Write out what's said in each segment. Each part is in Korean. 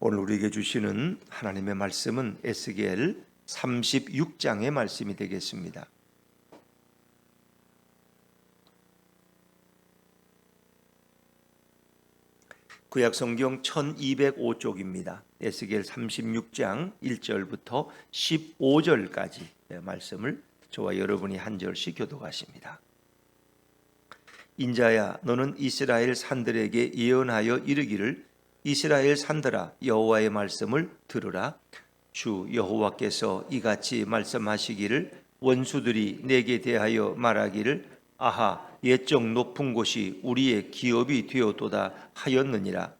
오늘 우리에게 주시는 하나님의 말씀은 에스겔 36장의 말씀이 되겠습니다. 구약성경 1205쪽입니다. 에스겔 36장 1절부터 15절까지 말씀을 저와 여러분이 한 절씩 교독하십니다. 인자야, 너는 이스라엘 산들에게 예언하여 이르기를, 이스라엘 산들아, 여호와의 말씀을 들으라. 주 여호와께서 이같이 말씀하시기를, 원수들이 내게 대하여 말하기를, 아하, 옛적 높은 곳이 우리의 기업이 되었도다 하였느니라.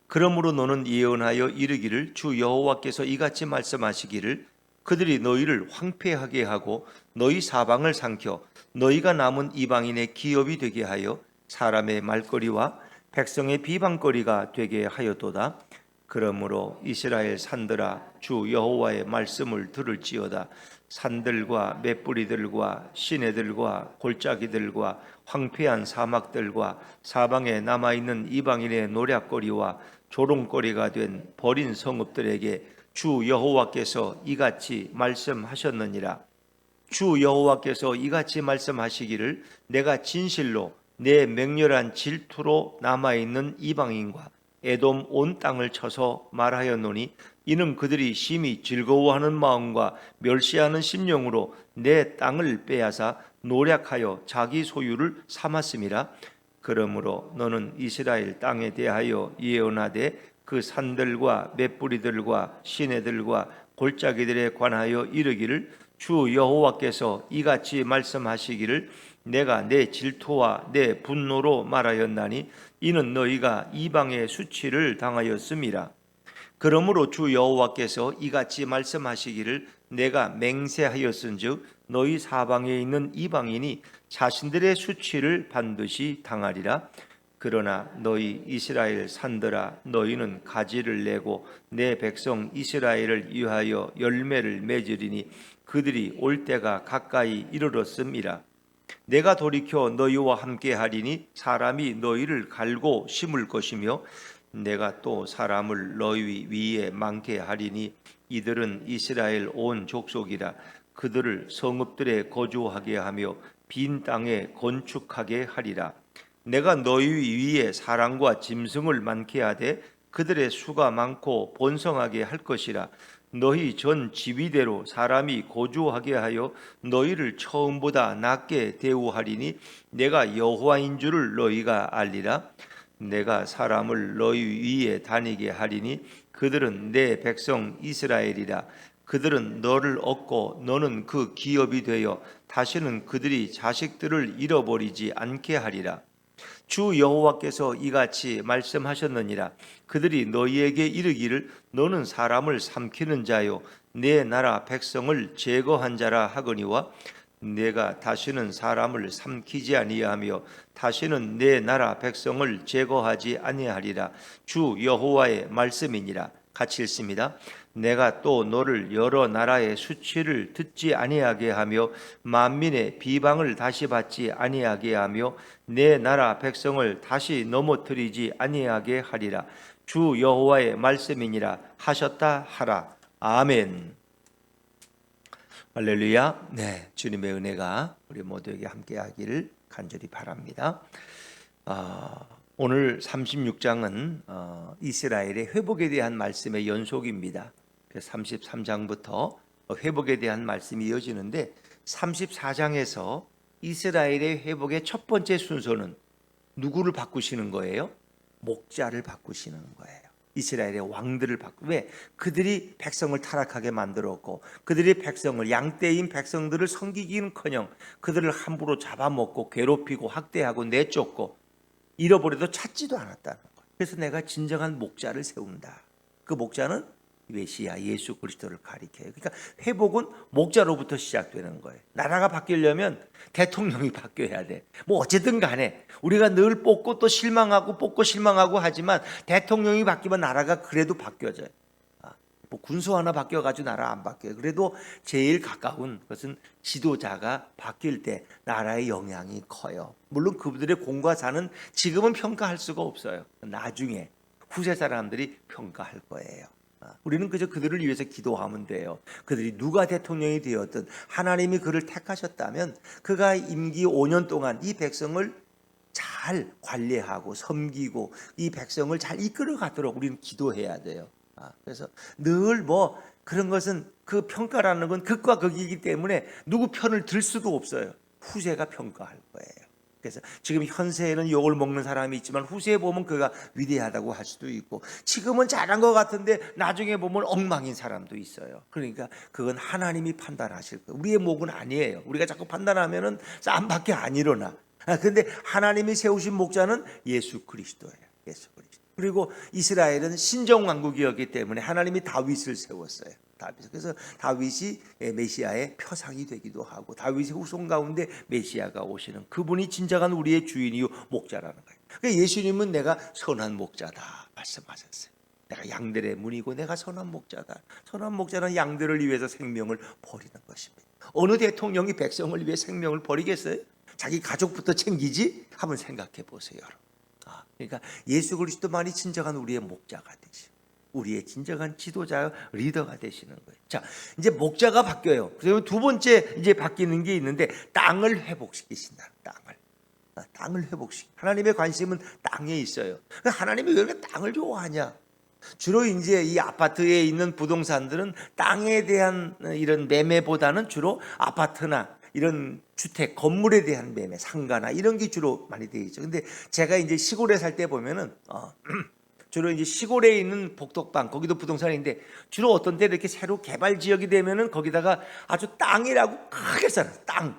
그러므로 너는 예언하여 이르기를, 주 여호와께서 이같이 말씀하시기를, 그들이 너희를 황폐하게 하고 너희 사방을 삼켜 너희가 남은 이방인의 기업이 되게 하여 사람의 말거리와 백성의 비방거리가 되게 하였도다. 그러므로 이스라엘 산들아, 주 여호와의 말씀을 들을지어다. 산들과 맷뿌리들과 시내들과 골짜기들과 황폐한 사막들과 사방에 남아있는 이방인의 노략거리와 조롱거리가 된 버린 성읍들에게 주 여호와께서 이같이 말씀하셨느니라. 주 여호와께서 이같이 말씀하시기를, 내가 진실로 내 맹렬한 질투로 남아있는 이방인과 에돔 온 땅을 쳐서 말하였노니, 이는 그들이 심히 즐거워하는 마음과 멸시하는 심령으로 내 땅을 빼앗아 노략하여 자기 소유를 삼았음이라. 그러므로 너는 이스라엘 땅에 대하여 예언하되, 그 산들과 맷뿌리들과 시내들과 골짜기들에 관하여 이르기를, 주 여호와께서 이같이 말씀하시기를, 내가 내 질투와 내 분노로 말하였나니 이는 너희가 이방의 수치를 당하였음이라. 그러므로 주 여호와께서 이같이 말씀하시기를, 내가 맹세하였은즉 너희 사방에 있는 이방인이 자신들의 수치를 반드시 당하리라. 그러나 너희 이스라엘 산들아, 너희는 가지를 내고 내 백성 이스라엘을 위하여 열매를 맺으리니 그들이 올 때가 가까이 이르렀음이라. 내가 돌이켜 너희와 함께 하리니 사람이 너희를 갈고 심을 것이며, 내가 또 사람을 너희 위에 많게 하리니 이들은 이스라엘 온 족속이라. 그들을 성읍들에 거주하게 하며 빈 땅에 건축하게 하리라. 내가 너희 위에 사람과 짐승을 많게 하되 그들의 수가 많고 번성하게 할 것이라. 너희 전 지위대로 사람이 거주하게 하여 너희를 처음보다 낮게 대우하리니 내가 여호와인 줄을 너희가 알리라. 내가 사람을 너희 위에 다니게 하리니 그들은 내 백성 이스라엘이라. 그들은 너를 얻고 너는 그 기업이 되어 다시는 그들이 자식들을 잃어버리지 않게 하리라. 주 여호와께서 이같이 말씀하셨느니라. 그들이 너희에게 이르기를, 너는 사람을 삼키는 자요 내 나라 백성을 제거한 자라 하거니와, 내가 다시는 사람을 삼키지 아니하며 다시는 내 나라 백성을 제거하지 아니하리라. 주 여호와의 말씀이니라. 같이 읽습니다. 내가 또 너를 여러 나라의 수치를 듣지 아니하게 하며 만민의 비방을 다시 받지 아니하게 하며 내 나라 백성을 다시 넘어뜨리지 아니하게 하리라. 주 여호와의 말씀이니라 하셨다 하라. 아멘. 할렐루야. 네, 주님의 은혜가 우리 모두에게 함께하기를 간절히 바랍니다. 오늘 36장은 이스라엘의 회복에 대한 말씀의 연속입니다. 33장부터 회복에 대한 말씀이 이어지는데, 34장에서 이스라엘의 회복의 첫 번째 순서는 누구를 바꾸시는 거예요? 목자를 바꾸시는 거예요. 이스라엘의 왕들을 바꾸고, 왜? 그들이 백성을 타락하게 만들었고 그들이 백성을, 양떼인 백성들을 섬기기는커녕 그들을 함부로 잡아먹고 괴롭히고 학대하고 내쫓고 잃어버려도 찾지도 않았다는 거예요. 그래서 내가 진정한 목자를 세운다. 그 목자는 메시아 예수 그리스도를 가리켜요. 그러니까 회복은 목자로부터 시작되는 거예요. 나라가 바뀌려면 대통령이 바뀌어야 돼. 뭐 어쨌든 간에 우리가 늘 뽑고 또 실망하고 뽑고 실망하고 하지만 대통령이 바뀌면 나라가 그래도 바뀌어져요. 뭐 군수 하나 바뀌어가지고 나라 안 바뀌어요. 그래도 제일 가까운 것은 지도자가 바뀔 때 나라의 영향이 커요. 물론 그들의 공과 사는 지금은 평가할 수가 없어요. 나중에 후세 사람들이 평가할 거예요. 우리는 그저 그들을 위해서 기도하면 돼요. 그들이 누가 대통령이 되었든 하나님이 그를 택하셨다면 그가 임기 5년 동안 이 백성을 잘 관리하고 섬기고 이 백성을 잘 이끌어 가도록 우리는 기도해야 돼요. 그래서 늘 뭐 그런 것은 그 평가라는 건 극과 극이기 때문에 누구 편을 들 수도 없어요. 후세가 평가할 거예요. 그래서 지금 현세에는 욕을 먹는 사람이 있지만 후세에 보면 그가 위대하다고 할 수도 있고, 지금은 잘한 것 같은데 나중에 보면 엉망인 사람도 있어요. 그러니까 그건 하나님이 판단하실 거예요. 우리의 목은 아니에요. 우리가 자꾸 판단하면은 싸움밖에 안 일어나. 그런데 하나님이 세우신 목자는 예수 그리스도예요. 예수 그리스도. 그리고 이스라엘은 신정왕국이었기 때문에 하나님이 다윗을 세웠어요. 그래서 다윗이 메시아의 표상이 되기도 하고, 다윗의 후손 가운데 메시아가 오시는 그분이 진정한 우리의 주인이요 목자라는 거예요. 그러니까 예수님은 내가 선한 목자다 말씀하셨어요. 내가 양들의 문이고 내가 선한 목자다. 선한 목자는 양들을 위해서 생명을 버리는 것입니다. 어느 대통령이 백성을 위해 생명을 버리겠어요? 자기 가족부터 챙기지? 한번 생각해 보세요. 그러니까 예수 그리스도만이 진정한 우리의 목자가 되시고 우리의 진정한 지도자, 리더가 되시는 거예요. 자, 이제 목자가 바뀌어요. 그러면 두 번째 이제 바뀌는 게 있는데, 땅을 회복시키신다. 땅을 회복시키. 하나님의 관심은 땅에 있어요. 하나님이 왜 이렇게 땅을 좋아하냐? 주로 이제 이 아파트에 있는 부동산들은 땅에 대한 이런 매매보다는 주로 아파트나 이런 주택, 건물에 대한 매매, 상가나 이런 게 주로 많이 되어 있죠. 근데 제가 이제 시골에 살 때 보면은 주로 이제 시골에 있는 복덕방, 거기도 부동산인데 주로 어떤 때 이렇게 새로 개발 지역이 되면은 거기다가 아주 땅이라고 크게 써요. 땅.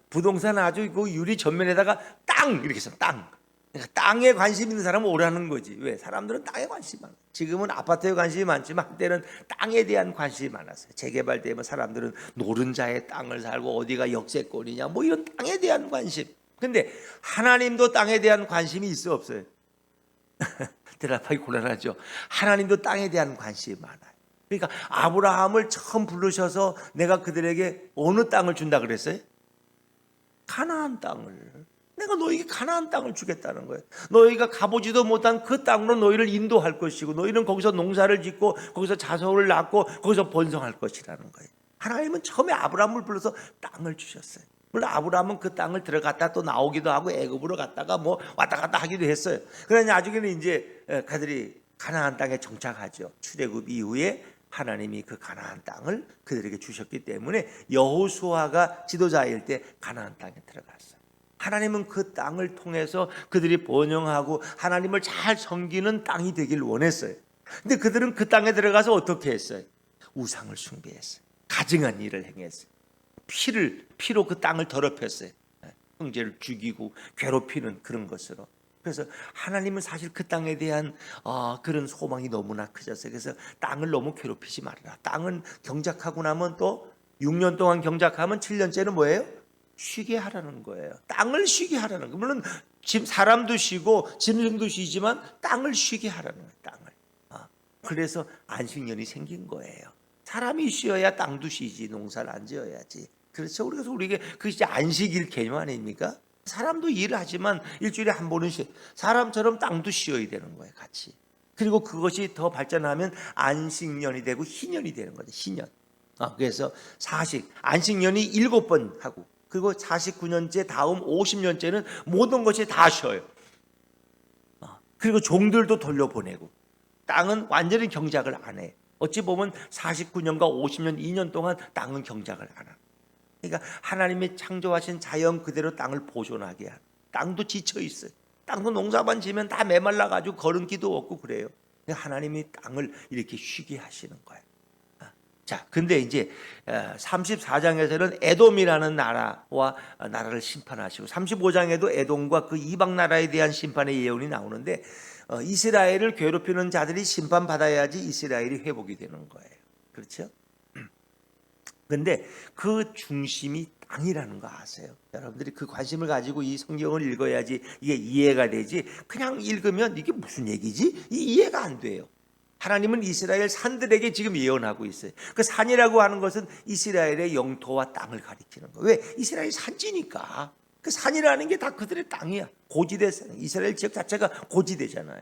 부동산 아주 그 유리 전면에다가 땅 이렇게 써. 땅. 그러니까 땅에 관심 있는 사람은 오라는 거지. 왜? 사람들은 땅에 관심이 많아. 지금은 아파트에 관심이 많지만 한때는 땅에 대한 관심이 많았어요. 재개발되면 사람들은 노른자의 땅을 살고 어디가 역세권이냐 뭐 이런 땅에 대한 관심. 근데 하나님도 땅에 대한 관심이 있어 없어요? 대답하기 곤란하죠. 하나님도 땅에 대한 관심이 많아요. 그러니까 아브라함을 처음 부르셔서 내가 그들에게 어느 땅을 준다 그랬어요? 가나안 땅을. 내가 너희에게 가나안 땅을 주겠다는 거예요. 너희가 가보지도 못한 그 땅으로 너희를 인도할 것이고 너희는 거기서 농사를 짓고 거기서 자손을 낳고 거기서 번성할 것이라는 거예요. 하나님은 처음에 아브라함을 불러서 땅을 주셨어요. 물론 아브라함은 그 땅을 들어갔다 또 나오기도 하고 애굽으로 갔다가 뭐 왔다 갔다 하기도 했어요. 그러나 나중에는 이제 그들이 가나안 땅에 정착하죠. 출애굽 이후에 하나님이 그 가나안 땅을 그들에게 주셨기 때문에 여호수아가 지도자일 때 가나안 땅에 들어갔어요. 하나님은 그 땅을 통해서 그들이 번영하고 하나님을 잘 섬기는 땅이 되길 원했어요. 근데 그들은 그 땅에 들어가서 어떻게 했어요? 우상을 숭배했어요. 가증한 일을 행했어요. 피로 그 땅을 더럽혔어요. 형제를 죽이고 괴롭히는 그런 것으로. 그래서 하나님은 사실 그 땅에 대한 그런 소망이 너무나 크셨어요. 그래서 땅을 너무 괴롭히지 말아라. 땅은 경작하고 나면 또 6년 동안 경작하면 7년째는 뭐예요? 쉬게 하라는 거예요. 땅을 쉬게 하라는 거예요. 물론 사람도 쉬고 짐승도 쉬지만 땅을 쉬게 하라는 거예요. 땅을. 그래서 안식년이 생긴 거예요. 사람이 쉬어야 땅도 쉬지, 농사를 안 지어야지. 그렇죠. 그래서 우리에게 그것이 안식일 개념 아닙니까? 사람도 일을 하지만 일주일에 한 번은 사람처럼 땅도 쉬어야 되는 거예요, 같이. 그리고 그것이 더 발전하면 안식년이 되고 희년이 되는 거죠, 희년. 그래서 안식년이 7번 하고, 그리고 49년째 다음 50년째는 모든 것이 다 쉬어요. 그리고 종들도 돌려보내고, 땅은 완전히 경작을 안 해. 어찌 보면 49년과 50년, 2년 동안 땅은 경작을 안 합니다. 그러니까 하나님이 창조하신 자연 그대로 땅을 보존하게 하는. 땅도 지쳐 있어요. 땅도 농사만 지면 다 메말라가지고 거름기도 없고 그래요. 하나님이 땅을 이렇게 쉬게 하시는 거예요. 자, 근데 이제 34장에서는 에돔이라는 나라를 심판하시고 35장에도 에돔과 그 이방 나라에 대한 심판의 예언이 나오는데 이스라엘을 괴롭히는 자들이 심판받아야지 이스라엘이 회복이 되는 거예요. 그렇죠? 근데 그 중심이 땅이라는 거 아세요? 여러분들이 그 관심을 가지고 이 성경을 읽어야지 이게 이해가 되지, 그냥 읽으면 이게 무슨 얘기지? 이해가 안 돼요. 하나님은 이스라엘 산들에게 지금 예언하고 있어요. 그 산이라고 하는 것은 이스라엘의 영토와 땅을 가리키는 거예요. 왜? 이스라엘이 산지니까. 그 산이라는 게 다 그들의 땅이야. 고지대, 이스라엘 지역 자체가 고지대잖아요.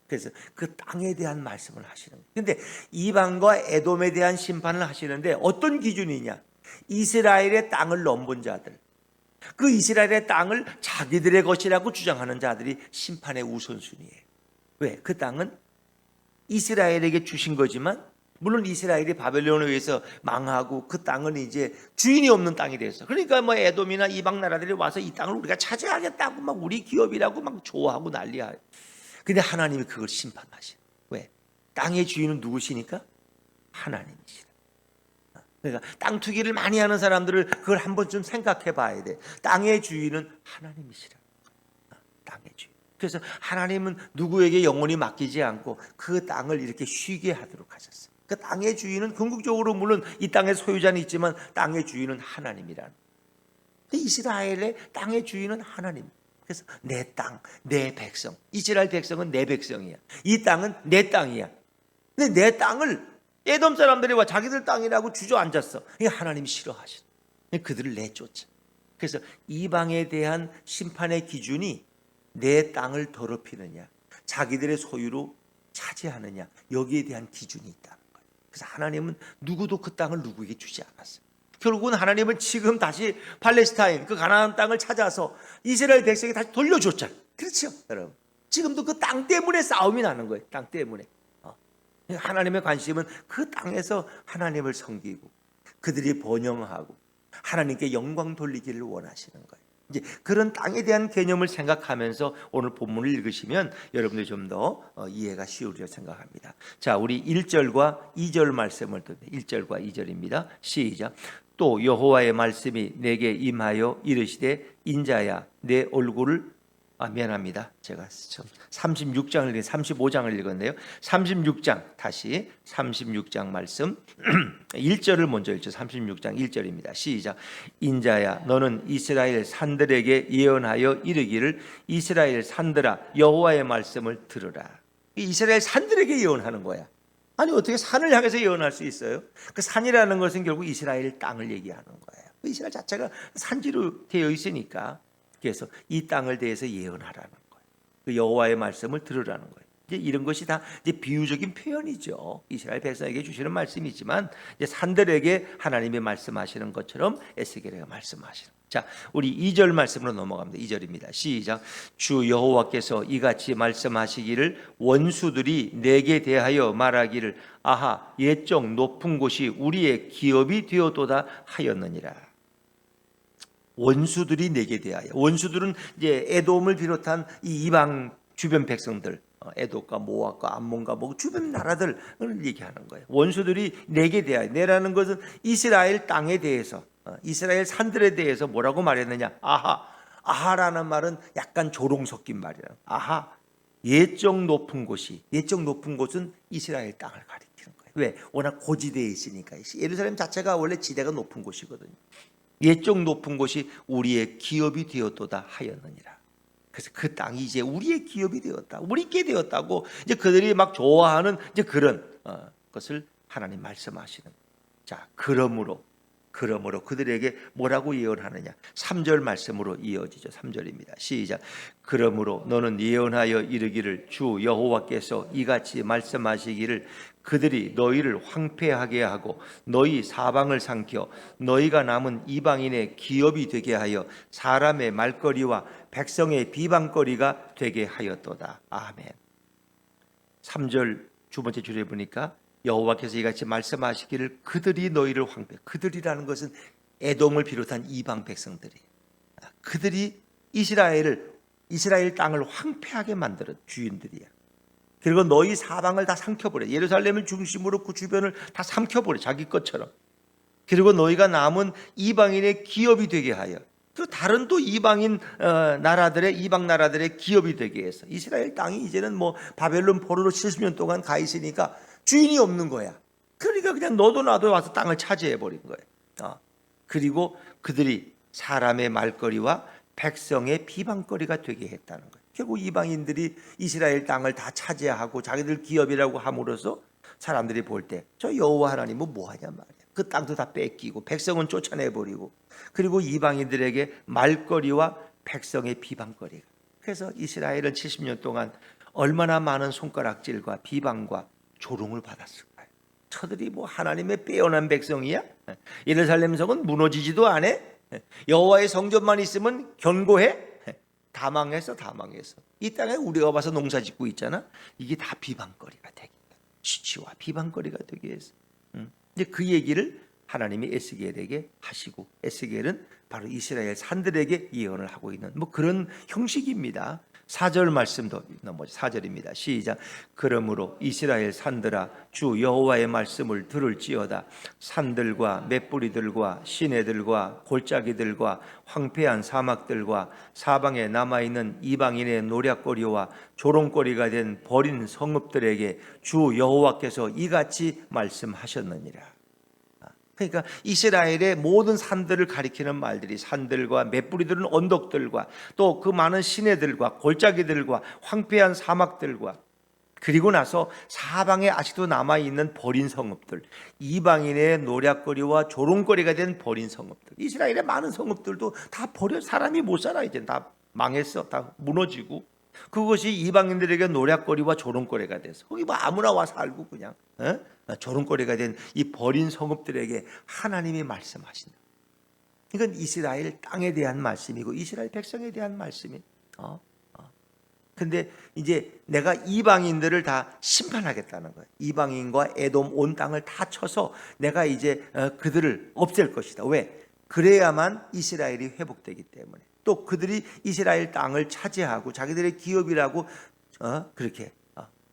그래서 그 땅에 대한 말씀을 하시는 거예요. 근데 이방과 에돔에 대한 심판을 하시는데 어떤 기준이냐? 이스라엘의 땅을 넘본 자들, 그 이스라엘의 땅을 자기들의 것이라고 주장하는 자들이 심판의 우선순위예요. 왜? 그 땅은 이스라엘에게 주신 거지만, 물론 이스라엘이 바벨론에 의해서 망하고 그 땅은 이제 주인이 없는 땅이 됐어. 그러니까 뭐 에돔이나 이방 나라들이 와서 이 땅을 우리가 차지하겠다고 막 우리 기업이라고 막 좋아하고 난리야. 근데 하나님이 그걸 심판하셔. 왜? 땅의 주인은 누구시니까? 하나님이시다. 그러니까 땅 투기를 많이 하는 사람들을 그걸 한 번쯤 생각해 봐야 돼. 땅의 주인은 하나님이시라. 땅의 주인. 그래서 하나님은 누구에게 영원히 맡기지 않고 그 땅을 이렇게 쉬게 하도록 하셨어요. 그 땅의 주인은 궁극적으로 물론 이 땅의 소유자는 있지만 땅의 주인은 하나님이라는. 이스라엘의 땅의 주인은 하나님. 그래서 내 땅, 내 백성. 이스라엘 백성은 내 백성이야. 이 땅은 내 땅이야. 근데 내 땅을 에돔 사람들이 와 자기들 땅이라고 주저앉았어. 하나님이 싫어하시는. 그들을 내쫓아. 그래서 이방에 대한 심판의 기준이 내 땅을 더럽히느냐, 자기들의 소유로 차지하느냐, 여기에 대한 기준이 있다는 거예요. 그래서 하나님은 누구도 그 땅을 누구에게 주지 않았어요. 결국은 하나님은 지금 다시 팔레스타인 그 가나안 땅을 찾아서 이스라엘 백성이 다시 돌려줬잖아요. 그렇죠, 여러분. 지금도 그 땅 때문에 싸움이 나는 거예요. 땅 때문에. 하나님의 관심은 그 땅에서 하나님을 섬기고 그들이 번영하고 하나님께 영광 돌리기를 원하시는 거예요. 이제 그런 땅에 대한 개념을 생각하면서 오늘 본문을 읽으시면 여러분들이 좀 더 이해가 쉬우리라 생각합니다. 자, 우리 1절과 2절 말씀을 듣는 1절과 2절입니다. 시작. 또 여호와의 말씀이 내게 임하여 이르시되 인자야 내 얼굴을 미안합니다. 제가 36장을 35장을 읽었네요. 36장 다시 36장 말씀 1절을 먼저 읽죠. 36장 1절입니다. 시작. 인자야 너는 이스라엘 산들에게 예언하여 이르기를 이스라엘 산들아 여호와의 말씀을 들으라. 이스라엘 산들에게 예언하는 거야. 아니 어떻게 산을 향해서 예언할 수 있어요? 그 산이라는 것은 결국 이스라엘 땅을 얘기하는 거예요. 이스라엘 자체가 산지로 되어 있으니까 그래서 이 땅을 대해서 예언하라는 거예요. 그 여호와의 말씀을 들으라는 거예요. 이제 이런 것이 다 이제 비유적인 표현이죠. 이스라엘 백성에게 주시는 말씀이지만 이제 산들에게 하나님이 말씀하시는 것처럼 에스겔에게 말씀하시는. 자, 우리 2절 말씀으로 넘어갑니다. 2절입니다. 시작. 주 여호와께서 이같이 말씀하시기를 원수들이 내게 대하여 말하기를 아하 옛적 높은 곳이 우리의 기업이 되었도다 하였느니라. 원수들이 내게 대하여. 원수들은 이제 에돔을 비롯한 이 이방 주변 백성들, 에돔과 모압과 암몬과 뭐 주변 나라들을 얘기하는 거예요. 원수들이 내게 대하여. 내라는 것은 이스라엘 땅에 대해서, 이스라엘 산들에 대해서 뭐라고 말했느냐? 아하. 아하라는 말은 약간 조롱 섞인 말이야. 아하. 옛적 높은 곳이. 옛적 높은 곳은 이스라엘 땅을 가리키는 거예요. 왜? 워낙 고지대에 있으니까. 예루살렘 자체가 원래 지대가 높은 곳이거든요. 옛적 높은 곳이 우리의 기업이 되었도다 하였느니라. 그래서 그 땅이 이제 우리의 기업이 되었다, 우리께 되었다고 이제 그들이 막 좋아하는 이제 그런 것을 하나님 말씀하시는. 자, 그러므로 그들에게 뭐라고 예언하느냐? 3절 말씀으로 이어지죠. 3절입니다. 시작. 그러므로 너는 예언하여 이르기를 주 여호와께서 이같이 말씀하시기를 그들이 너희를 황폐하게 하고 너희 사방을 삼켜 너희가 남은 이방인의 기업이 되게 하여 사람의 말거리와 백성의 비방거리가 되게 하였도다. 아멘. 3절 두 번째 줄에 보니까 여호와께서 이같이 말씀하시기를 그들이 너희를 황폐. 그들이라는 것은 에돔을 비롯한 이방 백성들이. 그들이 이스라엘 땅을 황폐하게 만들은 주인들이야. 그리고 너희 사방을 다 삼켜버려. 예루살렘을 중심으로 그 주변을 다 삼켜버려. 자기 것처럼. 그리고 너희가 남은 이방인의 기업이 되게 하여. 그리고 다른 또 이방 나라들의 기업이 되게 해서. 이스라엘 땅이 이제는 뭐 바벨론 포로로 70년 동안 가 있으니까 주인이 없는 거야. 그러니까 그냥 너도 나도 와서 땅을 차지해버린 거예요. 그리고 그들이 사람의 말거리와 백성의 비방거리가 되게 했다는 거예요. 결국 이방인들이 이스라엘 땅을 다 차지하고 자기들 기업이라고 함으로써 사람들이 볼 때 저 여호와 하나님은 뭐하냐 말이야. 그 땅도 다 뺏기고 백성은 쫓아내버리고, 그리고 이방인들에게 말거리와 백성의 비방거리가. 그래서 이스라엘은 70년 동안 얼마나 많은 손가락질과 비방과 조롱을 받았을까요? 저들이 뭐 하나님의 빼어난 백성이야? 예루살렘 성은 무너지지도 않아? 여호와의 성전만 있으면 견고해? 다 망했어, 다 망했어. 이 땅에 우리가 와서 농사 짓고 있잖아. 이게 다 비방거리가 되게, 수치와 비방거리가 되게 해서. 이제 그 얘기를 하나님이 에스겔에게 하시고, 에스겔은 바로 이스라엘 산들에게 예언을 하고 있는 뭐 그런 형식입니다. 4절 말씀도 넘어져. 4절입니다. 시작. 그러므로 이스라엘 산들아, 주 여호와의 말씀을 들을지어다. 산들과 맷뿌리들과 시내들과 골짜기들과 황폐한 사막들과 사방에 남아있는 이방인의 노략거리와 조롱거리가 된 버린 성읍들에게 주 여호와께서 이같이 말씀하셨느니라. 그러니까 이스라엘의 모든 산들을 가리키는 말들이, 산들과 맷뿌리들은 언덕들과 또 그 많은 시내들과 골짜기들과 황폐한 사막들과, 그리고 나서 사방에 아직도 남아있는 버린 성읍들, 이방인의 노략거리와 조롱거리가 된 버린 성읍들. 이스라엘의 많은 성읍들도 다 버려, 사람이 못 살아. 이제 다 망했어, 다 무너지고. 그것이 이방인들에게 노략거리와 조롱거리가 돼서 거기 뭐 아무나 와 살고 그냥 조롱거리가 된 이 버린 성읍들에게 하나님이 말씀하신다. 이건 이스라엘 땅에 대한 말씀이고 이스라엘 백성에 대한 말씀이. 근데 이제 내가 이방인들을 다 심판하겠다는 거예요. 이방인과 에돔 온 땅을 다 쳐서 내가 이제 그들을 없앨 것이다. 왜? 그래야만 이스라엘이 회복되기 때문에. 또 그들이 이스라엘 땅을 차지하고 자기들의 기업이라고 그렇게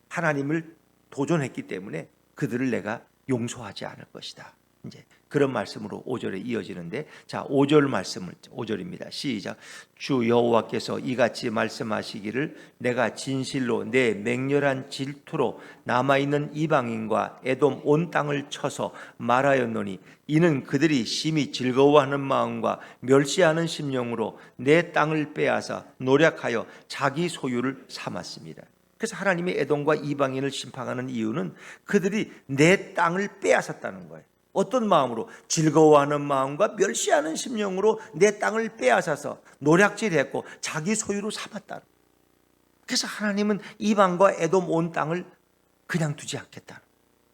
하나님을 도전했기 때문에 그들을 내가 용서하지 않을 것이다. 이제 그런 말씀으로 5절에 이어지는데, 자 5절 말씀을, 5절입니다. 시작. 주 여호와께서 이같이 말씀하시기를 내가 진실로 내 맹렬한 질투로 남아있는 이방인과 에돔 온 땅을 쳐서 말하였노니 이는 그들이 심히 즐거워하는 마음과 멸시하는 심령으로 내 땅을 빼앗아 노략하여 자기 소유를 삼았습니다. 그래서 하나님이 에돔과 이방인을 심판하는 이유는 그들이 내 땅을 빼앗았다는 거예요. 어떤 마음으로? 즐거워하는 마음과 멸시하는 심령으로 내 땅을 빼앗아서 노략질했고 자기 소유로 삼았다. 그래서 하나님은 이방과 에돔 온 땅을 그냥 두지 않겠다.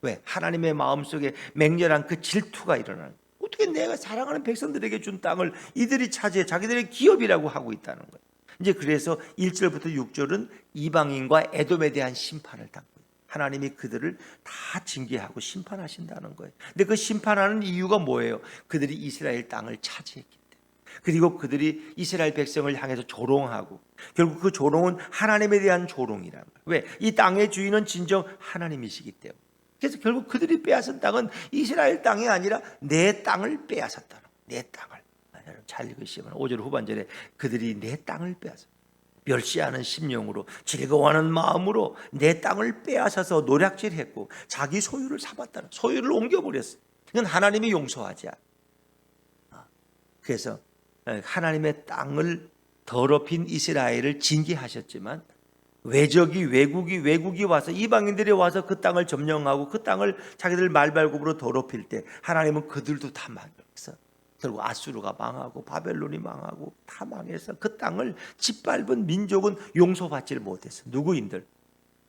왜? 하나님의 마음속에 맹렬한 그 질투가 일어나는. 어떻게 내가 사랑하는 백성들에게 준 땅을 이들이 차지해 자기들의 기업이라고 하고 있다는 거예요. 이제 그래서 1절부터 6절은 이방인과 에돔에 대한 심판을 담고, 하나님이 그들을 다 징계하고 심판하신다는 거예요. 근데 그 심판하는 이유가 뭐예요? 그들이 이스라엘 땅을 차지했기 때문에. 그리고 그들이 이스라엘 백성을 향해서 조롱하고, 결국 그 조롱은 하나님에 대한 조롱이라는 거예요. 왜? 이 땅의 주인은 진정 하나님이시기 때문에. 그래서 결국 그들이 빼앗은 땅은 이스라엘 땅이 아니라 내 땅을 빼앗았다는 거예요. 내 땅을. 여러분 잘 읽으시면 5절 후반절에 그들이 내 땅을 빼앗았다. 멸시하는 심령으로 즐거워하는 마음으로 내 땅을 빼앗아서 노략질했고 자기 소유를 삼았다는, 소유를 옮겨버렸어. 이건 하나님이 용서하지 않아. 그래서 하나님의 땅을 더럽힌 이스라엘을 징계하셨지만 외국이 와서, 이방인들이 와서 그 땅을 점령하고 그 땅을 자기들 말발굽으로 더럽힐 때 하나님은 그들도 다 망했어. 결국 아수르가 망하고 바벨론이 망하고 다 망해서 그 땅을 짓밟은 민족은 용서받지를 못했어. 누구인들?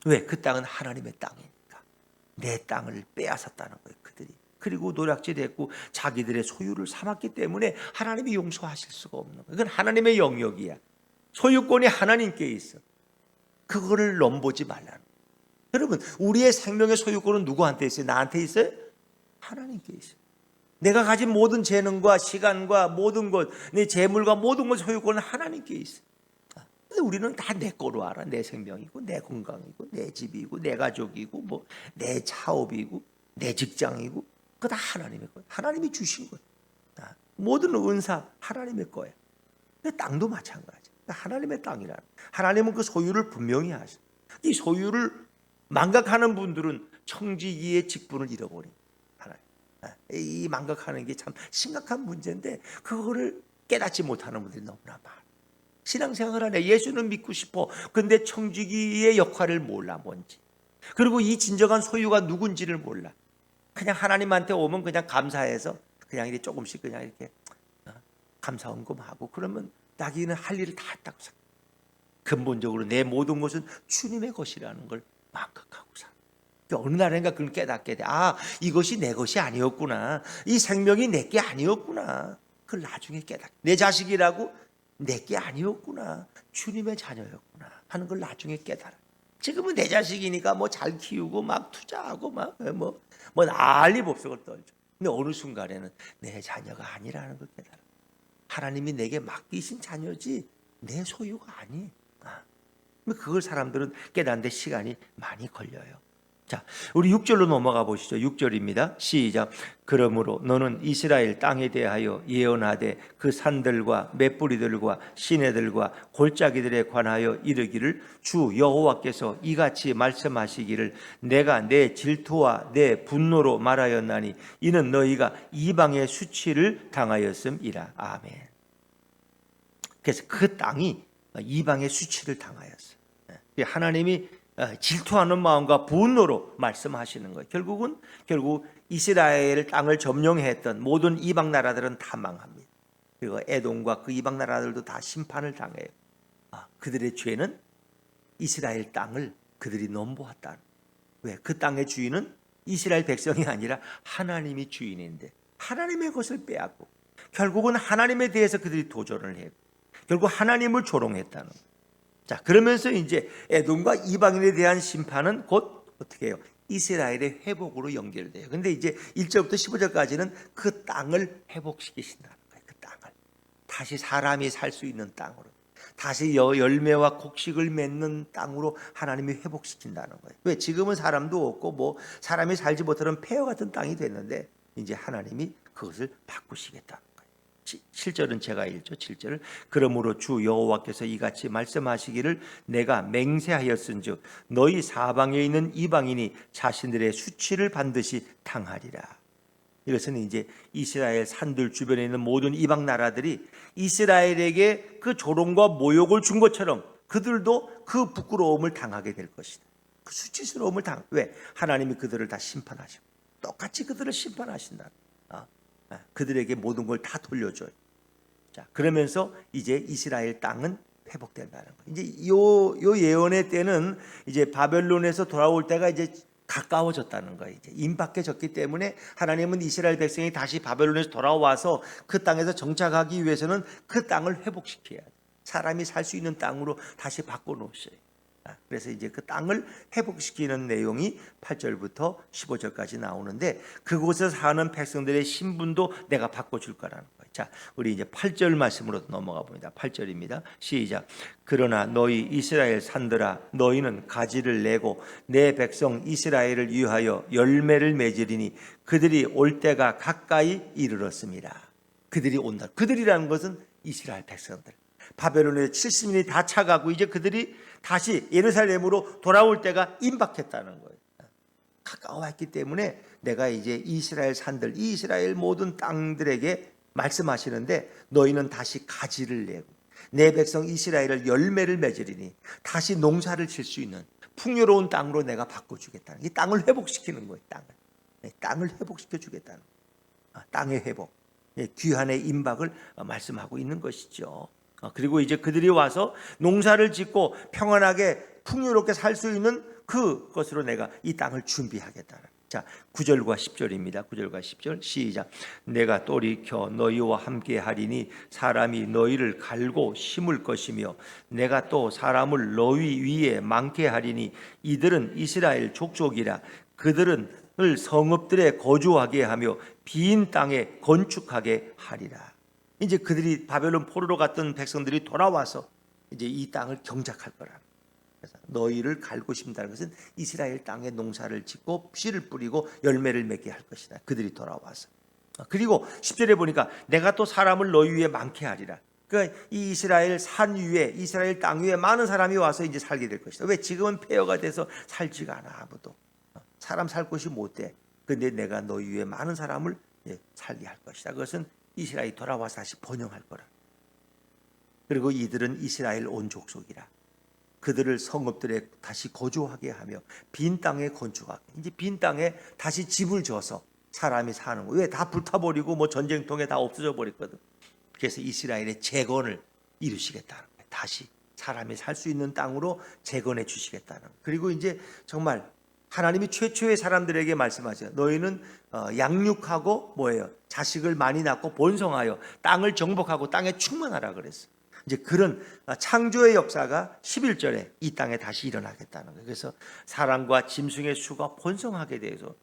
왜? 그 땅은 하나님의 땅이니까. 내 땅을 빼앗았다는 거예요, 그들이. 그리고 노략질했고 자기들의 소유를 삼았기 때문에 하나님이 용서하실 수가 없는 거예요. 그건 하나님의 영역이야. 소유권이 하나님께 있어. 그거를 넘보지 말라는 거예요. 여러분, 우리의 생명의 소유권은 누구한테 있어요? 나한테 있어요? 하나님께 있어요. 내가 가진 모든 재능과 시간과 모든 것, 내 재물과 모든 것 소유권은 하나님께 있어. 근데 우리는 다 내 거로 알아. 내 생명이고 내 건강이고 내 집이고 내 가족이고 뭐 내 사업이고 내 직장이고 그거 다 하나님의 거야. 하나님이 주신 거야. 모든 은사 하나님의 거야. 근데 땅도 마찬가지. 하나님의 땅이라는. 하나님은 그 소유를 분명히 하셔. 이 소유를 망각하는 분들은 청지기의 직분을 잃어버린. 이 망각하는 게 참 심각한 문제인데 그거를 깨닫지 못하는 분들이 너무나 많아. 신앙생활을 하네. 예수는 믿고 싶어. 근데 청지기의 역할을 몰라, 뭔지. 그리고 이 진정한 소유가 누군지를 몰라. 그냥 하나님한테 오면 그냥 감사해서 그냥 이렇게 조금씩 그냥 이렇게 감사 언금하고 그러면 자기는 할 일을 다 했다고 생각해요. 근본적으로 내 모든 것은 주님의 것이라는 걸 망각하고 살아요. 어느 날인가 그걸 깨닫게 돼. 아, 이것이 내 것이 아니었구나. 이 생명이 내 게 아니었구나. 그걸 나중에 깨닫게. 내 자식이라고 내 게 아니었구나. 주님의 자녀였구나 하는 걸 나중에 깨달아. 지금은 내 자식이니까 뭐 잘 키우고 막 투자하고 막 뭐 난리 법석을 떨죠. 근데 어느 순간에는 내 자녀가 아니라는 걸 깨달아. 하나님이 내게 맡기신 자녀지 내 소유가 아니. 그걸 사람들은 깨닫는데 시간이 많이 걸려요. 자, 우리 6절로 넘어가 보시죠. 6절입니다. 시작. 그러므로 너는 이스라엘 땅에 대하여 예언하되 그 산들과 맷뿌리들과 시내들과 골짜기들에 관하여 이르기를 주 여호와께서 이같이 말씀하시기를 내가 내 질투와 내 분노로 말하였나니 이는 너희가 이방의 수치를 당하였음이라. 아멘. 그래서 그 땅이 이방의 수치를 당하였어요. 하나님이 질투하는 마음과 분노로 말씀하시는 거예요. 결국 이스라엘 땅을 점령했던 모든 이방 나라들은 다 망합니다. 그리고 에돔과 그 이방 나라들도 다 심판을 당해요. 그들의 죄는 이스라엘 땅을 그들이 넘보았다. 왜? 그 땅의 주인은 이스라엘 백성이 아니라 하나님이 주인인데 하나님의 것을 빼앗고 결국은 하나님에 대해서 그들이 도전을 해요. 결국 하나님을 조롱했다는 거예요. 자, 그러면서 이제 에돔과 이방인에 대한 심판은 곧 어떻게 해요? 이스라엘의 회복으로 연결돼요. 근데 이제 1절부터 15절까지는 그 땅을 회복시키신다는 거예요. 그 땅을 다시 사람이 살 수 있는 땅으로, 다시 열매와 곡식을 맺는 땅으로 하나님이 회복시킨다는 거예요. 왜? 지금은 사람도 없고 뭐 사람이 살지 못하는 폐허 같은 땅이 됐는데 이제 하나님이 그것을 바꾸시겠다. 7절은 제가 읽죠. 7절을 그러므로 주 여호와께서 이같이 말씀하시기를 내가 맹세하였은즉 너희 사방에 있는 이방인이 자신들의 수치를 반드시 당하리라. 이것은 이제 이스라엘 산들 주변에 있는 모든 이방 나라들이 이스라엘에게 그 조롱과 모욕을 준 것처럼 그들도 그 부끄러움을 당하게 될 것이다. 그 수치스러움을 왜? 하나님이 그들을 다 심판하시고 똑같이 그들을 심판하신다. 그들에게 모든 걸 다 돌려줘요. 자, 그러면서 이제 이스라엘 땅은 회복된다는 거예요. 이제 요 예언의 때는 이제 바벨론에서 돌아올 때가 이제 가까워졌다는 거예요. 이제 임박해졌기 때문에 하나님은 이스라엘 백성이 다시 바벨론에서 돌아와서 그 땅에서 정착하기 위해서는 그 땅을 회복시켜야 돼요. 사람이 살 수 있는 땅으로 다시 바꿔놓으셔요. 그래서 이제 그 땅을 회복시키는 내용이 8절부터 15절까지 나오는데 그곳에서 사는 백성들의 신분도 내가 바꿔줄 거라는 거예요. 자, 우리 이제 8절 말씀으로 넘어가 봅니다. 8절입니다. 시작. 그러나 너희 이스라엘 산들아 너희는 가지를 내고 내 백성 이스라엘을 위하여 열매를 맺으리니 그들이 올 때가 가까이 이르렀습니다. 그들이 온다. 그들이라는 것은 이스라엘 백성들. 바벨론의 70년이 다 차가고 이제 그들이 다시 예루살렘으로 돌아올 때가 임박했다는 거예요. 가까워했기 때문에 내가 이제 이스라엘 산들, 이스라엘 모든 땅들에게 말씀하시는데 너희는 다시 가지를 내고 내 백성 이스라엘을 열매를 맺으리니 다시 농사를 질 수 있는 풍요로운 땅으로 내가 바꿔주겠다는, 이 땅을 회복시키는 거예요. 땅을 회복시켜 주겠다는 거예요. 땅의 회복, 귀환의 임박을 말씀하고 있는 것이죠. 그리고 이제 그들이 와서 농사를 짓고 평안하게 풍요롭게 살 수 있는 그것으로 내가 이 땅을 준비하겠다는. 자, 9절과 10절입니다. 9절과 10절 시작. 내가 돌이켜 너희와 함께 하리니 사람이 너희를 갈고 심을 것이며 내가 또 사람을 너희 위에 많게 하리니 이들은 이스라엘 족속이라. 그들은 성읍들에 거주하게 하며 빈 땅에 건축하게 하리라. 이제 그들이 바벨론 포로로 갔던 백성들이 돌아와서 이제 이 땅을 경작할 거라. 그래서 너희를 갈고 심다는 것은 이스라엘 땅에 농사를 짓고 씨를 뿌리고 열매를 맺게 할 것이다. 그들이 돌아와서. 그리고 10절에 보니까 내가 또 사람을 너희 위에 많게 하리라. 그러니까 이 이스라엘 산 위에, 이스라엘 땅 위에 많은 사람이 와서 이제 살게 될 것이다. 왜? 지금은 폐허가 돼서 살지가 않아. 아무도 사람 살 곳이 못 돼. 그런데 내가 너희 위에 많은 사람을 살게 할 것이다. 그것은 이스라엘이 돌아와서 다시 번영할 거라. 그리고 이들은 이스라엘 온 족속이라. 그들을 성읍들에 다시 거주하게 하며 빈 땅에 건축하게. 이제 빈 땅에 다시 집을 져서 사람이 사는 거. 왜? 다 불타버리고 뭐 전쟁통에 다 없어져 버렸거든. 그래서 이스라엘의 재건을 이루시겠다는 거예요. 다시 사람이 살 수 있는 땅으로 재건해 주시겠다는 거예요. 그리고 이제 정말 하나님이 최초의 사람들에게 말씀하세요. 너희는 양육하고 뭐예요? 자식을 많이 낳고 번성하여 땅을 정복하고 땅에 충만하라 그랬어요. 이제 그런 창조의 역사가 11절에 이 땅에 다시 일어나겠다는 거예요. 그래서 사람과 짐승의 수가 번성하게 돼서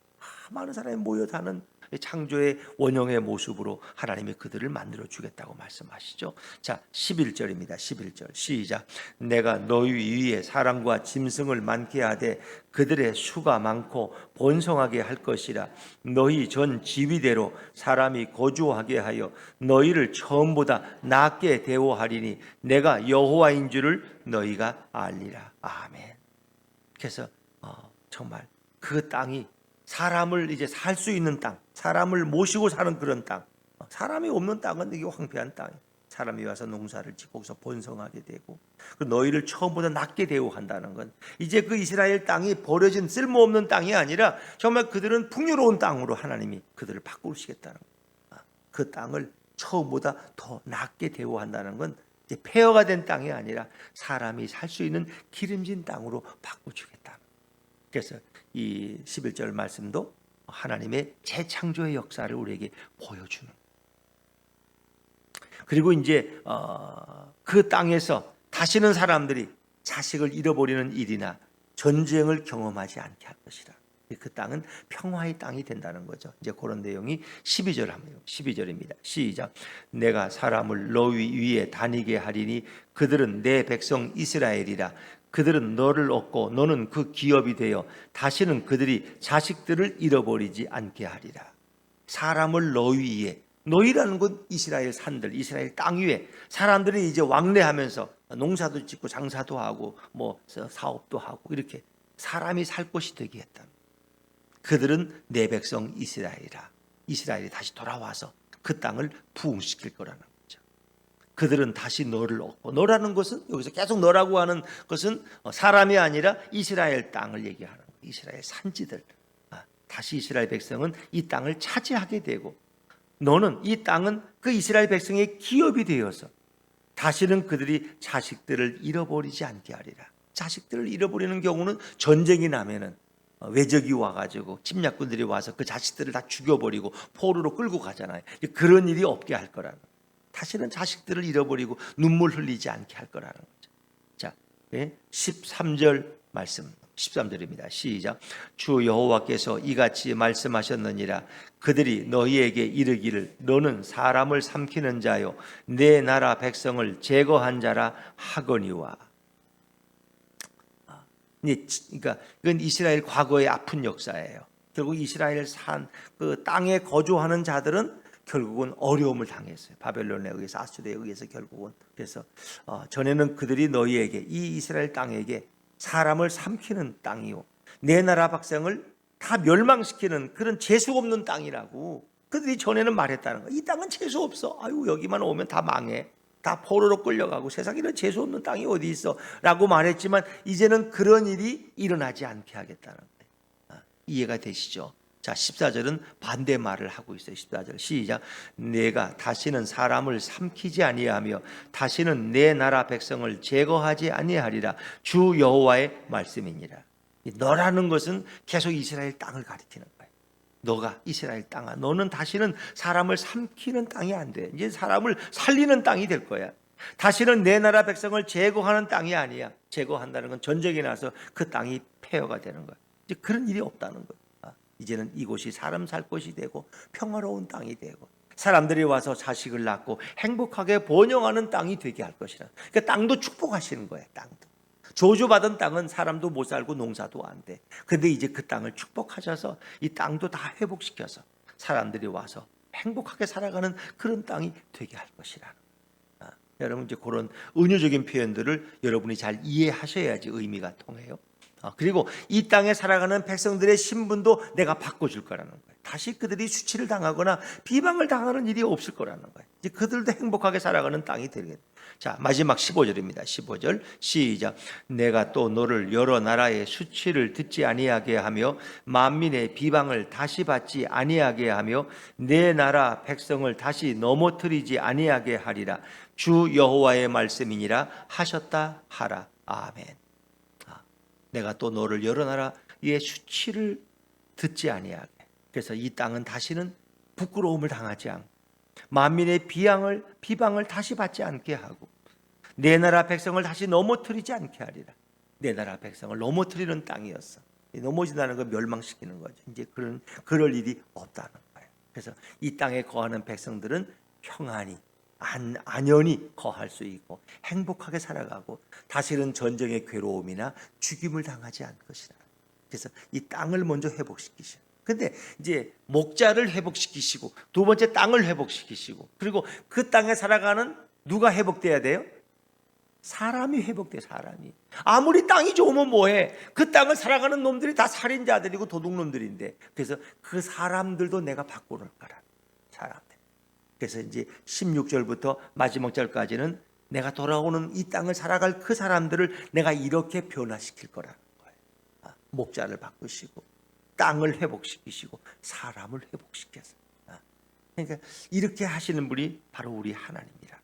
많은 사람이 모여 사는 창조의 원형의 모습으로 하나님이 그들을 만들어 주겠다고 말씀하시죠. 자, 11절입니다. 11절 시작. 내가 너희 위에 사람과 짐승을 많게 하되 그들의 수가 많고 번성하게 할 것이라. 너희 전 지위대로 사람이 거주하게 하여 너희를 처음보다 낫게 대우하리니 내가 여호와인 줄을 너희가 알리라. 아멘. 그래서 정말 그 땅이 사람을 이제 살 수 있는 땅, 사람을 모시고 사는 그런 땅. 사람이 없는 땅은 이게 황폐한 땅이에요. 사람이 와서 농사를 짓고 거기서 번성하게 되고 너희를 처음보다 낫게 대우한다는 건 이제 그 이스라엘 땅이 버려진 쓸모없는 땅이 아니라 정말 그들은 풍요로운 땅으로 하나님이 그들을 바꾸시겠다는 거예요. 그 땅을 처음보다 더 낫게 대우한다는 건 이제 폐허가 된 땅이 아니라 사람이 살 수 있는 기름진 땅으로 바꿔주겠다는 거예요. 그래서 이 11절 말씀도 하나님의 재창조의 역사를 우리에게 보여주는. 그리고 이제 그 땅에서 다시는 사람들이 자식을 잃어버리는 일이나 전쟁을 경험하지 않게 할 것이라. 그 땅은 평화의 땅이 된다는 거죠. 이제 그런 내용이 12절 합니다. 12절입니다. 시작. 내가 사람을 너희 위에 다니게 하리니 그들은 내 백성 이스라엘이라. 그들은 너를 얻고 너는 그 기업이 되어 다시는 그들이 자식들을 잃어버리지 않게 하리라. 사람을 너희 위에, 너희라는 건 이스라엘 산들, 이스라엘 땅 위에 사람들이 이제 왕래하면서 농사도 짓고 장사도 하고 뭐 사업도 하고 이렇게 사람이 살 곳이 되게 했다. 그들은 내 백성 이스라엘이라. 이스라엘이 다시 돌아와서 그 땅을 부흥시킬 거라는 거죠. 그들은 다시 너를 얻고, 너라는 것은 여기서 계속 너라고 하는 것은 사람이 아니라 이스라엘 땅을 얘기하는 거예요. 이스라엘 산지들. 다시 이스라엘 백성은 이 땅을 차지하게 되고, 너는 이 땅은 그 이스라엘 백성의 기업이 되어서 다시는 그들이 자식들을 잃어버리지 않게 하리라. 자식들을 잃어버리는 경우는 전쟁이 나면은 외적이 와가지고 침략군들이 와서 그 자식들을 다 죽여버리고 포로로 끌고 가잖아요. 그런 일이 없게 할 거라는, 다시는 자식들을 잃어버리고 눈물 흘리지 않게 할 거라는 거죠. 자, 13절 말씀, 13절입니다. 시작. 주 여호와께서 이같이 말씀하셨느니라. 그들이 너희에게 이르기를 너는 사람을 삼키는 자요 내 나라 백성을 제거한 자라 하거니와. 그러니까 이건 이스라엘 과거의 아픈 역사예요. 결국 이스라엘 산 그 땅에 거주하는 자들은 결국은 어려움을 당했어요. 바벨론에 의해서, 아수르에 의해서 결국은. 그래서 전에는 그들이 너희에게, 이 이스라엘 땅에게 사람을 삼키는 땅이요 내 나라 백성을 다 멸망시키는 그런 재수 없는 땅이라고 그들이 전에는 말했다는 거예요. 이 땅은 재수 없어. 아유, 여기만 오면 다 망해. 다 포로로 끌려가고 세상에 이런 재수 없는 땅이 어디 있어 라고 말했지만 이제는 그런 일이 일어나지 않게 하겠다는 거예요. 이해가 되시죠? 자, 14절은 반대 말을 하고 있어요. 14절 시작. 내가 다시는 사람을 삼키지 아니하며 다시는 내 나라 백성을 제거하지 아니하리라. 주 여호와의 말씀이니라. 너라는 것은 계속 이스라엘 땅을 가리키는 거예요. 너가 이스라엘 땅아, 너는 다시는 사람을 삼키는 땅이 안 돼. 이제 사람을 살리는 땅이 될 거야. 다시는 내 나라 백성을 제거하는 땅이 아니야. 제거한다는 건 전쟁이 나서 그 땅이 폐허가 되는 거야. 이제 그런 일이 없다는 거야. 이제는 이곳이 사람 살 곳이 되고 평화로운 땅이 되고 사람들이 와서 자식을 낳고 행복하게 번영하는 땅이 되게 할 것이라. 그러니까 땅도 축복하시는 거예요. 땅도. 저주받은 땅은 사람도 못 살고 농사도 안 돼. 근데 이제 그 땅을 축복하셔서 이 땅도 다 회복시켜서 사람들이 와서 행복하게 살아가는 그런 땅이 되게 할 것이라. 여러분 이제 그런 은유적인 표현들을 여러분이 잘 이해하셔야지 의미가 통해요. 그리고 이 땅에 살아가는 백성들의 신분도 내가 바꿔줄 거라는 거예요. 다시 그들이 수치를 당하거나 비방을 당하는 일이 없을 거라는 거예요. 이제 그들도 행복하게 살아가는 땅이 되겠다. 자, 마지막 15절입니다. 15절 시작. 내가 또 너를 여러 나라의 수치를 듣지 아니하게 하며 만민의 비방을 다시 받지 아니하게 하며 내 나라 백성을 다시 넘어뜨리지 아니하게 하리라. 주 여호와의 말씀이니라 하셨다 하라. 아멘. 내가 또 너를 여러 나라의 수치를 듣지 아니하게. 그래서 이 땅은 다시는 부끄러움을 당하지 않고 만민의 비방을 다시 받지 않게 하고 내 나라 백성을 다시 넘어뜨리지 않게 하리라. 내 나라 백성을 넘어뜨리는 땅이었어. 넘어진다는 걸 멸망시키는 거죠. 이제 그럴 일이 없다는 거예요. 그래서 이 땅에 거하는 백성들은 평안히 안연히 거할 수 있고 행복하게 살아가고 다시는 전쟁의 괴로움이나 죽임을 당하지 않을 것이다. 그래서 이 땅을 먼저 회복시키셔. 근데 이제 목자를 회복시키시고 두 번째 땅을 회복시키시고 그리고 그 땅에 살아가는 누가 회복돼야 돼요? 사람이 회복돼. 사람이 아무리 땅이 좋으면 뭐해? 그 땅을 살아가는 놈들이 다 살인자들이고 도둑놈들인데 그래서 그 사람들도 내가 바꿔놓을 거라. 사람들. 그래서 이제 16절부터 마지막 절까지는 내가 돌아오는 이 땅을 살아갈 그 사람들을 내가 이렇게 변화시킬 거라는 거예요. 목자를 바꾸시고 땅을 회복시키시고 사람을 회복시켜서. 그러니까 이렇게 하시는 분이 바로 우리 하나님이라.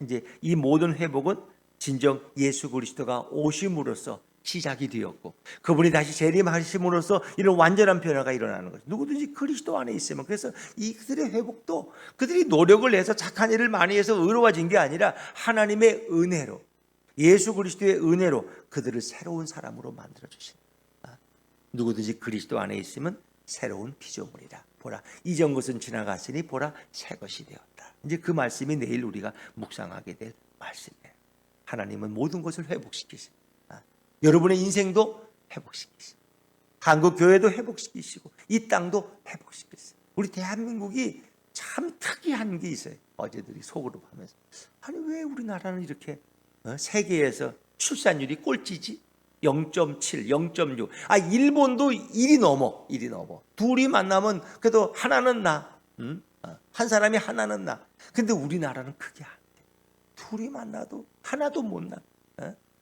이제 이 모든 회복은 진정 예수 그리스도가 오심으로써 시작이 되었고 그분이 다시 재림하심으로써 이런 완전한 변화가 일어나는 거죠. 누구든지 그리스도 안에 있으면. 그래서 이 그들의 회복도 그들이 노력을 해서 착한 일을 많이 해서 의로워진 게 아니라 하나님의 은혜로 예수 그리스도의 은혜로 그들을 새로운 사람으로 만들어 주신다. 누구든지 그리스도 안에 있으면 새로운 피조물이라. 보라 이전 것은 지나갔으니 보라 새 것이 되었다. 이제 그 말씀이 내일 우리가 묵상하게 될 말씀이에요. 하나님은 모든 것을 회복시키십니다. 여러분의 인생도 회복시키시고 한국 교회도 회복시키시고 이 땅도 회복시키시고 우리 대한민국이 참 특이한 게 있어요. 어제들이 속으로 하면서 아니 왜 우리나라는 이렇게 세계에서 출산율이 꼴찌지? 0.7, 0.6. 일본도 1이 넘어. 둘이 만나면 그래도 하나는 나. 한 사람이 하나는 나. 근데 우리나라는 그게 안 돼. 둘이 만나도 하나도 못 나.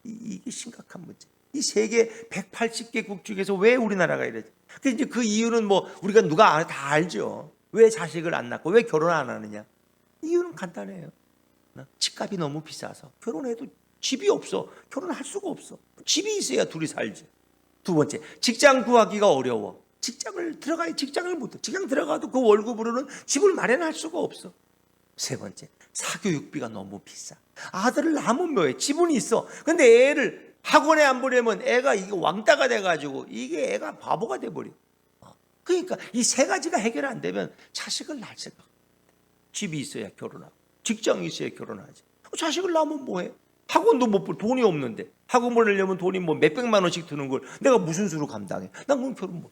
이게 심각한 문제. 이 세계 180개국 중에서 왜 우리나라가 이러지? 이제 그 이유는 뭐 우리가 누가 다 알죠. 왜 자식을 안 낳고 왜 결혼 안 하느냐? 이유는 간단해요. 집값이 너무 비싸서 결혼해도 집이 없어. 결혼할 수가 없어. 집이 있어야 둘이 살지. 두 번째, 직장 구하기가 어려워. 직장을 못 해. 직장 들어가도 그 월급으로는 집을 마련할 수가 없어. 세 번째, 사교육비가 너무 비싸. 아들을 낳으면 뭐해? 집은 있어. 근데 애를 학원에 안 보내면 애가 이게 왕따가 돼가지고 이게 애가 바보가 돼버려. 그러니까 이 세 가지가 해결 안 되면 자식을 낳을 생각. 집이 있어야 결혼하고 직장이 있어야 결혼하지. 자식을 낳으면 뭐해? 학원도 못 볼 돈이 없는데 학원 보내려면 돈이 뭐 몇백만 원씩 드는 걸 내가 무슨 수로 감당해? 난 그럼 결혼 못.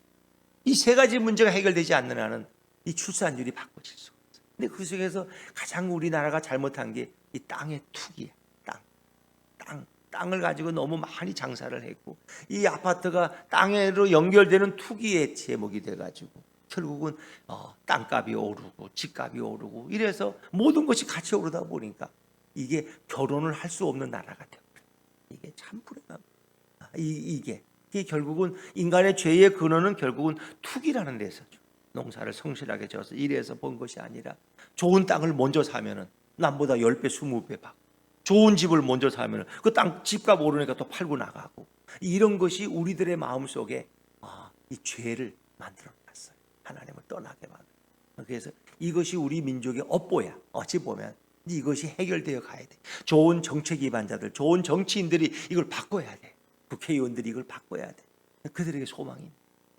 이 세 가지 문제가 해결되지 않는 한은 이 출산율이 바꿔질 수가 없어. 근데 그 속에서 가장 우리나라가 잘못한 게 이 땅의 투기야. 땅을 가지고 너무 많이 장사를 했고 이 아파트가 땅으로 연결되는 투기의 제목이 돼가지고 결국은 땅값이 오르고 집값이 오르고 이래서 모든 것이 같이 오르다 보니까 이게 결혼을 할 수 없는 나라가 되어버려. 이게 참 불행합니다. 이게 결국은 인간의 죄의 근원은 결국은 투기라는 데서죠. 농사를 성실하게 져서 일해서 번 것이 아니라 좋은 땅을 먼저 사면은 남보다 10배, 20배 받고 좋은 집을 먼저 사면은 그 땅 집값 오르니까 또 팔고 나가고 이런 것이 우리들의 마음속에 이 죄를 만들어 놨어요. 하나님을 떠나게 만들어. 그래서 이것이 우리 민족의 업보야. 어찌 보면 이것이 해결되어 가야 돼. 좋은 정책 기반자들, 좋은 정치인들이 이걸 바꿔야 돼. 국회의원들이 이걸 바꿔야 돼. 그들에게 소망이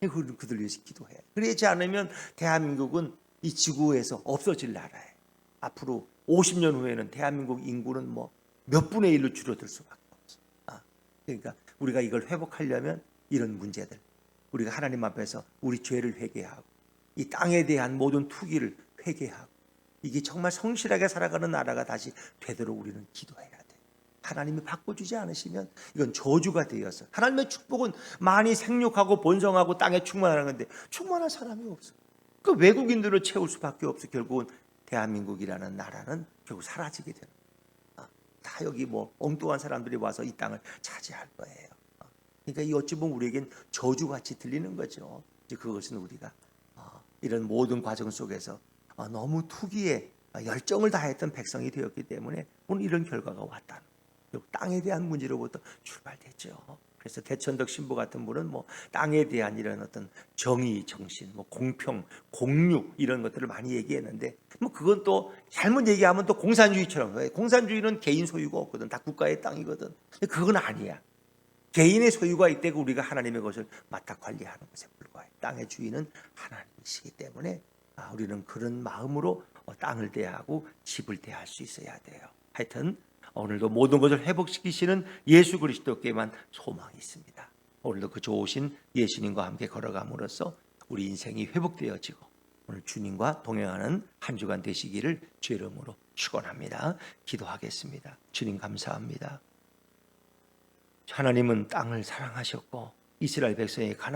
있는. 그들 위해서 기도해야 돼. 그렇지 않으면 대한민국은 이 지구에서 없어질 나라예요. 앞으로 50년 후에는 대한민국 인구는 뭐 몇 분의 1로 줄어들 수밖에 없어. 그러니까 우리가 이걸 회복하려면 이런 문제들, 우리가 하나님 앞에서 우리 죄를 회개하고 이 땅에 대한 모든 투기를 회개하고 이게 정말 성실하게 살아가는 나라가 다시 되도록 우리는 기도해야 돼. 하나님이 바꿔주지 않으시면 이건 저주가 되어서, 하나님의 축복은 많이 생육하고 번성하고 땅에 충만하는 건데 충만한 사람이 없어. 그 외국인들을 채울 수밖에 없어. 결국은 대한민국이라는 나라는 결국 사라지게 되는 거야. 다 여기 뭐 엉뚱한 사람들이 와서 이 땅을 차지할 거예요. 그러니까 이 어찌 보면 우리에겐 저주같이 들리는 거죠. 이제 그것은 우리가 이런 모든 과정 속에서 너무 투기에 열정을 다했던 백성이 되었기 때문에 오늘 이런 결과가 왔다는 거예요. 땅에 대한 문제로부터 출발됐죠. 그래서 대천덕 신부 같은 분은 뭐 땅에 대한 이런 어떤 정의 정신, 뭐 공평, 공육 이런 것들을 많이 얘기했는데, 뭐 그건 또 잘못 얘기하면 또 공산주의처럼, 공산주의는 개인 소유가 없거든. 다 국가의 땅이거든. 그건 아니야. 개인의 소유가 있대고 우리가 하나님의 것을 맡아 관리하는 것에 불과해. 땅의 주인은 하나님이시기 때문에 우리는 그런 마음으로 땅을 대하고 집을 대할 수 있어야 돼요. 하여튼 오늘도 모든 것을 회복시키시는 예수 그리스도께만 소망이 있습니다. 오늘도 그 좋으신 예수님과 함께 걸어감으로써 우리 인생이 회복되어지고 오늘 주님과 동행하는 한 주간 되시기를 주의 이름으로 축원합니다. 기도하겠습니다. 주님 감사합니다. 하나님은 땅을 사랑하셨고 이스라엘 백성의 가난